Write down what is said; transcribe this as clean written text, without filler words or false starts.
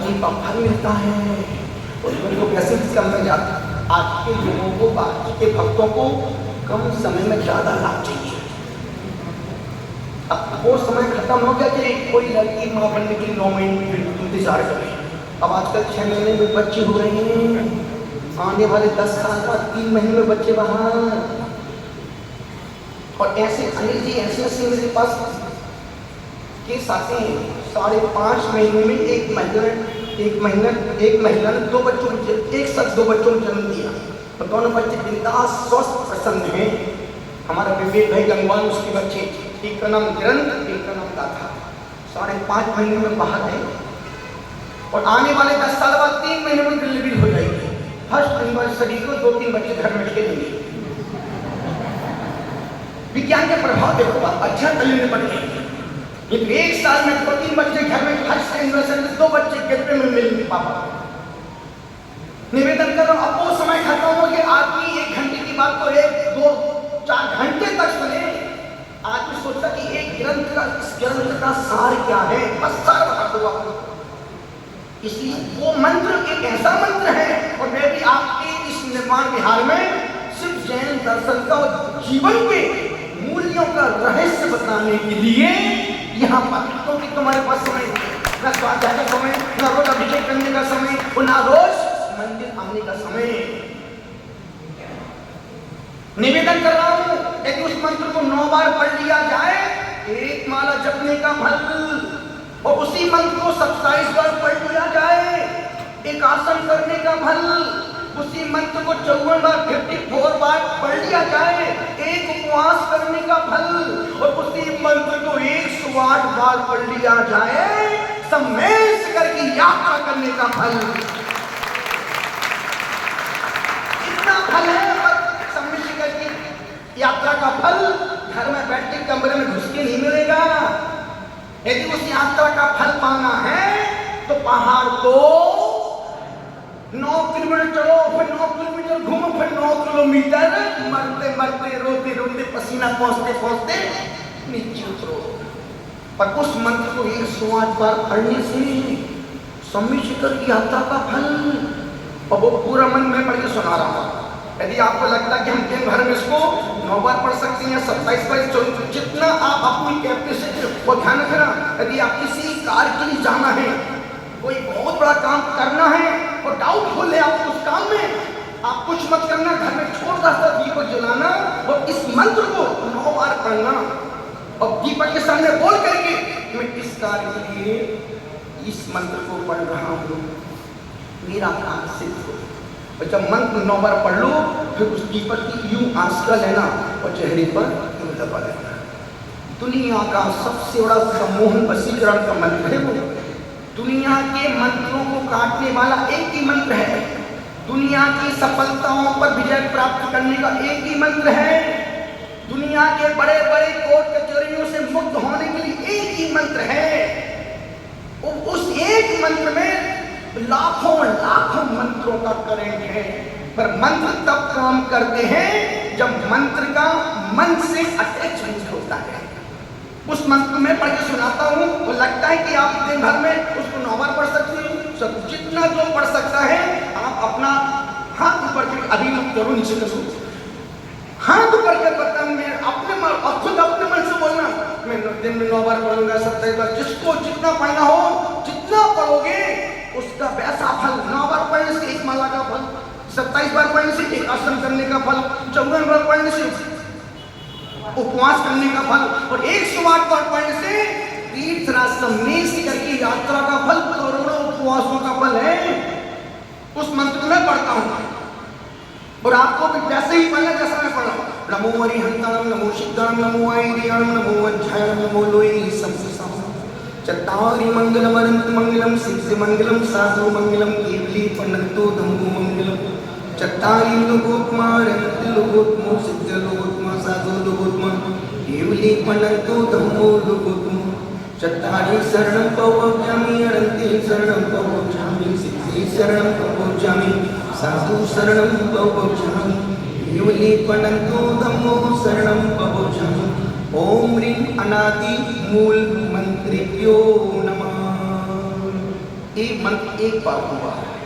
तपस्या का फल मिलता है। उसमें तो कैसे करना जाता, आज के लोगों को, आज के भक्तों को कम समय में ज्यादा लाभ चाहिए। अब वो समय खत्म हो गया कि कोई लड़की माँ बनने के लिए 9 महीने इंतजार करे। अब आजकल 6 महीने में बच्चे हो रहे हैं, आने वाले 10 साल बाद 3 महीने में बच्चे बाहर। और ऐसे अनिल जी ऐसे मेरे पास केस आते हैं, 5.5 महीने में एक महिला ने 2 बच्चों को, एक साथ 2 बच्चों को जन्म दिया और दोनों बच्चे बिंदास स्वस्थ प्रसन्न हैं। हमारा विवेक भाई गंगवाल, उसके बच्चे, एक का नाम निरंतर, एक का नाम गाथा, 5.5 महीने में बाहर है और आने वाले 10 साल बाद 3 महीने में डिलीवरी हो जाएगी। फर्स्ट एनिवर्सरी को 2-3 बच्चे घर में खेलेंगे। विज्ञान के प्रभाव देखो, अच्छा तल्लीन बढ़ गए। लेकिन 1 साल में 2-3 बच्चे घर में, फर्स्ट एनिवर्सरी में 2 बच्चे गेटे में मिलेंगे पापा। निवेदन करो, अब वो समय खत्म हो गया। आदमी 1 घंटे की बात को 1, 2, 4 घंटे तक सुने। आदमी सोचता कि एक ग्रंथ का, इस ग्रंथ का सार क्या है, बस सार बता दो आपको। इसलिए वो मंत्र एक ऐसा मंत्र है, और मैं भी आपके इस निर्माण विहार में सिर्फ जैन दर्शन का और जीवन के मूल्यों का रहस्य बताने के लिए यहाँ पर, क्योंकि तुम्हारे पास समय न स्वाध्याय का समय, न रोज अभिषेक करने का समय, और न रोज मंदिर आने का समय। निवेदन कर रहा हूं, यदि उस मंत्र को 9 बार पढ़ लिया जाए, 1 माला जपने का फल, और उसी मंत्र को 27 बार पढ़ लिया जाए, एक आसन करने का फल, उसी मंत्र को 54 बार 54 बार पढ़ लिया जाए, एक उपवास करने का फल, और उसी मंत्र को 108 बार पढ़ लिया जाए, सम्मेश करके यात्रा करने का फल। इतना फल है। यात्रा का फल घर में बैठ के कमरे में घुस के नहीं मिलेगा। यदि उस यात्रा का फल पाना है तो पहाड़ को 9 किलोमीटर चढ़ो, फिर 9 किलोमीटर घूमो, फिर 9 किलोमीटर मरते मरते, रोते रोते, पसीना पहुंचते पहुंचते नीचे उतरो। पर उस मंत्र को 108 बार पढ़ने से सम्मिश्र की यात्रा का फल, और वो पूरा मन में पढ़ के सुना रहा हूं। यदि आपको लगता है कि हम दिन भर में इसको 9 बार पढ़ सकते हैं, 27 बार, जितना आप अपनी कैपेसिटी को ध्यान रखना। यदि आप किसी कार्य के लिए जाना है, कोई बहुत बड़ा काम करना है और डाउटफुल है आप उस काम में, आप कुछ मत करना, घर में छोटा सा दीपक जलाना और इस मंत्र को 9 बार पढ़ना, और दीपक के सामने बोल करके मैं इस कार्य के लिए इस मंत्र को पढ़ रहा हूँ, मेरा काम सिद्ध हो। और जब मंत्र 9 बार पढ़ लो, फिर उस दीपक की यूं आंसका लेना और चेहरे पर यूं दबा लेना। दुनिया का सबसे बड़ा सम्मोहन वशीकरण का मंत्र है वो। दुनिया के मंत्रों को काटने वाला एक ही मंत्र है। दुनिया की सफलताओं पर विजय प्राप्त करने का एक ही मंत्र है। दुनिया के बड़े बड़े कोर्ट कचहरियों से मुक्त होने के लिए एक ही मंत्र है। उस एक मंत्र में लाखों लाखों मंत्रों का करेंट है, पर मंत्र तब काम करते हैं जब मंत्र का मन से अटैचमेंट होता है। उस मंत्र में पढ़ के सुनाता हूँ, तो लगता है कि आप दिन भर में उसको 9 बार पढ़ सकते हैं। सब जितना जो पढ़ सकता है, आप अपना हाथ ऊपर के, अभी मत करो, नीचे करो, हाथ ऊपर के बता, मैं अपने मन, और खुद अपने मन से बोलना, मैं दिन में 9 बार पढ़ूंगा, 27 बार, जिसको जितना पढ़ना हो, जितना पढ़ोगे उसका वैसा फल। 9 बार पढ़ने से 1 माला का फल, 27 बार पढ़ने से 1 आसन करने का फल, 54 बार पढ़ने से उपवास करने का फल, और 108 बार पढ़ने से तीर्थ सम्मेश करके यात्रा का फल, करोड़ों उपवासों का फल है। उस मंत्र में पढ़ता हूँ, और आपको भी वैसे ही पढ़ना जैसा मैं पढ़ रहा हूँ। नमो अरिहंताणं, नमो सिद्धाणं, नमो आयर्याणं, नमो अध्यायणं, नमो लोई संससाम, चत्तारि मंगलम अनंत मंगलम, सिद्धि मंगलम, साधु मंगलम, केवली पन्नतो धम्मो मंगलम, चत्तारि लोकोत्मा, अनंत लोकोत्मा, सिद्ध लोकोत्मा, साधु लोकोत्मा, केवली पन्नतो धम्मो लोकोत्मा, चत्तारि शरणं पवज्जामि, अनंते शरणं पवज्जामि, सिद्धि शरणं पवज्जामि, साधु शरणं पवज्जामि, केवली पन्नतो धम्मो शरणं पवज्जामि। ओम ह्रीं अनादि मूल मंत्रेभ्यो नमः। एक मंत्र एक बार हुआ है।